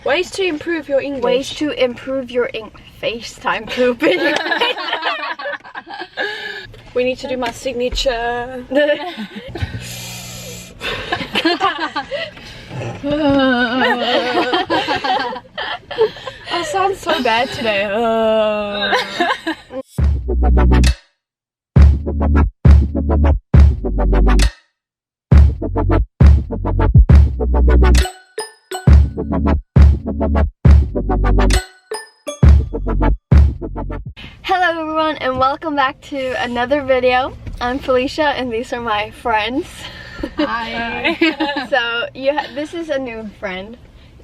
Ways to improve your English. Ways to improve your FaceTime pooping. We need to do my signature. I sound so bad today. Hello everyone and welcome back to another video. I'm Felicia and these are my friends. Hi. So this is a new friend.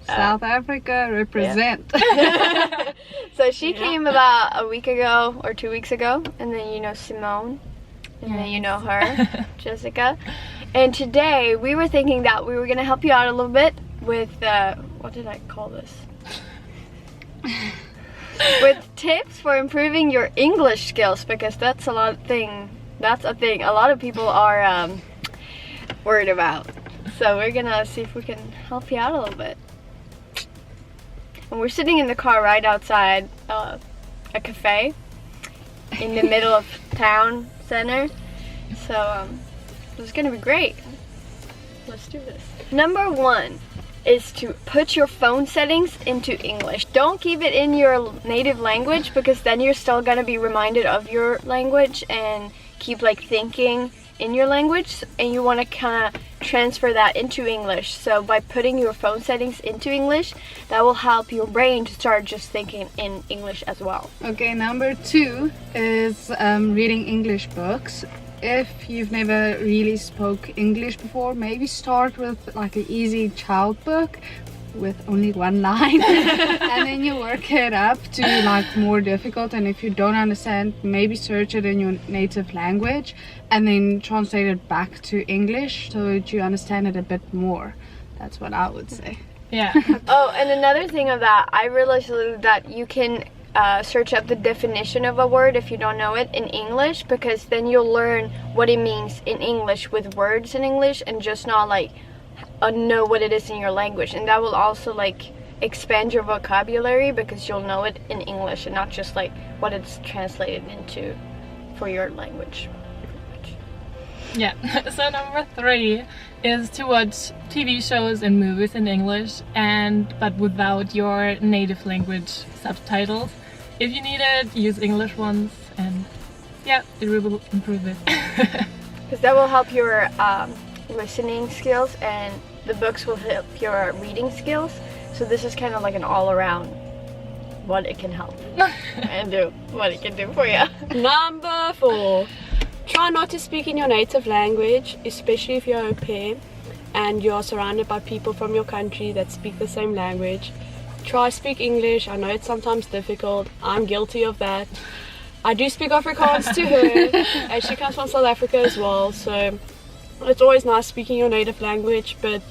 South Africa represent. Yeah. So she came about a week ago or 2 weeks ago, and then you know Simone, and then you know her, Jessica. And today we were thinking that we were gonna help you out a little bit with what did I call this? With tips for improving your English skills, because that's a thing a lot of people are worried about. So we're gonna see if we can help you out a little bit. And we're sitting in the car right outside a cafe in the middle of town center. So it's gonna be great. Let's do this. Number 1 is to put your phone settings into English. Don't keep it in your native language, because then you're still gonna be reminded of your language and keep like thinking in your language, and you want to kind of transfer that into English. So by putting your phone settings into English, that will help your brain to start just thinking in English as well. Okay, number 2 is reading English books. If you've never really spoke English before, maybe start with like an easy child book with only one line and then you work it up to like more difficult, and if you don't understand, maybe search it in your native language and then translate it back to English so that you understand it a bit more. That's what I would say. Yeah. Oh, and another thing of that, I realized that you can search up the definition of a word if you don't know it in English, because then you'll learn what it means in English with words in English and just not like know what it is in your language. And that will also like expand your vocabulary, because you'll know it in English and not just like what it's translated into for your language. Yeah, so number 3 is to watch TV shows and movies in English, but without your native language subtitles. If you need it, use English ones, and yeah, it will improve it. Because that will help your listening skills, and the books will help your reading skills. So this is kind of like an all-around what it can help and do, what it can do for you. Number 4. Try not to speak in your native language, especially if you're au pair and you're surrounded by people from your country that speak the same language. Try speak English. I know it's sometimes difficult. I'm guilty of that. I do speak Afrikaans to her, and she comes from South Africa as well, so it's always nice speaking your native language, but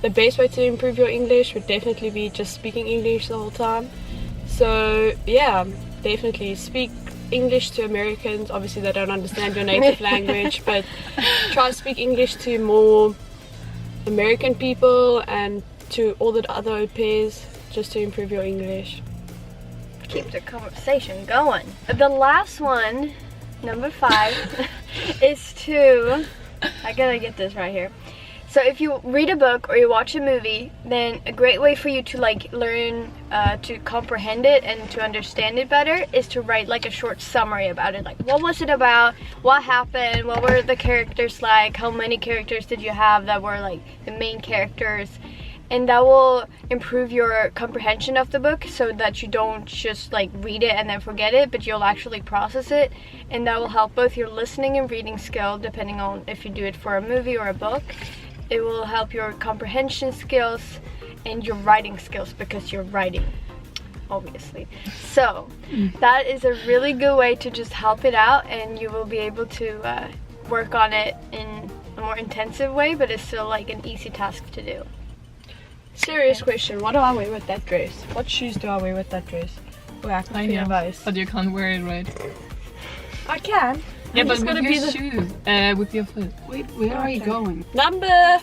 the best way to improve your English would definitely be just speaking English the whole time. So yeah, definitely speak English to Americans. Obviously they don't understand your native language, but try to speak English to more American people and to all the other au pairs, just to improve your English. Keep the conversation going. The last one, number 5, is to, I gotta get this right here. So if you read a book or you watch a movie, then a great way for you to like learn to comprehend it and to understand it better is to write like a short summary about it. Like, what was it about? What happened? What were the characters like? How many characters did you have that were like the main characters? And that will improve your comprehension of the book, so that you don't just like read it and then forget it, but you'll actually process it. And that will help both your listening and reading skill, depending on if you do it for a movie or a book. It will help your comprehension skills and your writing skills, because you're writing, obviously. So that is a really good way to just help it out, and you will be able to work on it in a more intensive way, but it's still like an easy task to do. Serious question, what do I wear with that dress? What shoes do I wear with that dress? I know, but you can't wear it right. I can. Yeah, but with your shoes, with your foot. Wait, where are you going? Number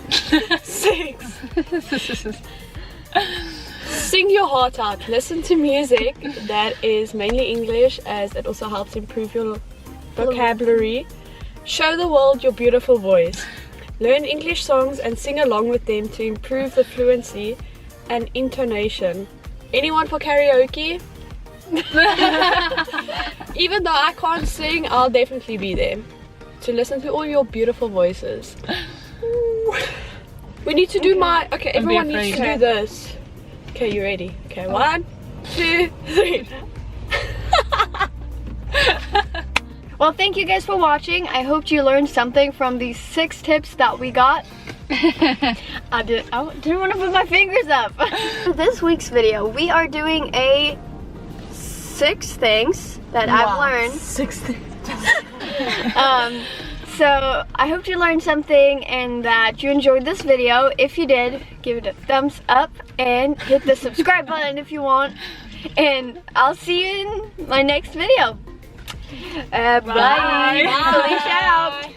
6. Sing your heart out. Listen to music that is mainly English, as it also helps improve your vocabulary. Show the world your beautiful voice. Learn English songs and sing along with them to improve the fluency and intonation. Anyone for karaoke? Even though I can't sing, I'll definitely be there to listen to all your beautiful voices. We need to do my... Okay, everyone needs to do this. Okay, you ready? Okay, 1, 2, 3. Well, thank you guys for watching. I hope you learned something from these 6 tips that we got. I didn't want to put my fingers up. For this week's video, we are doing a 6 things that I've learned. 6 things. So I hope you learned something and that you enjoyed this video. If you did, give it a thumbs up and hit the subscribe button if you want. And I'll see you in my next video. Bye. Felicia out.